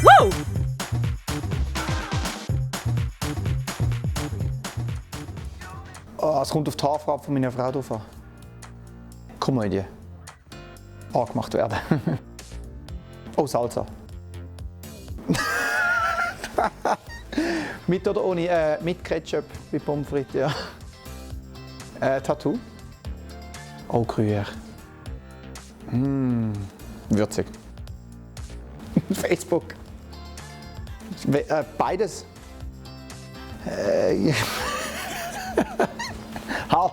Woo! Oh, es kommt auf die Haarfarbe von meiner Frau drauf an. Komödie. Angemacht werden. Oh, Salsa. Mit oder ohne? Mit Ketchup, mit Pommes frites, ja. Tattoo. Oh, Gruyère. Würzig. Facebook. Beides. Haar.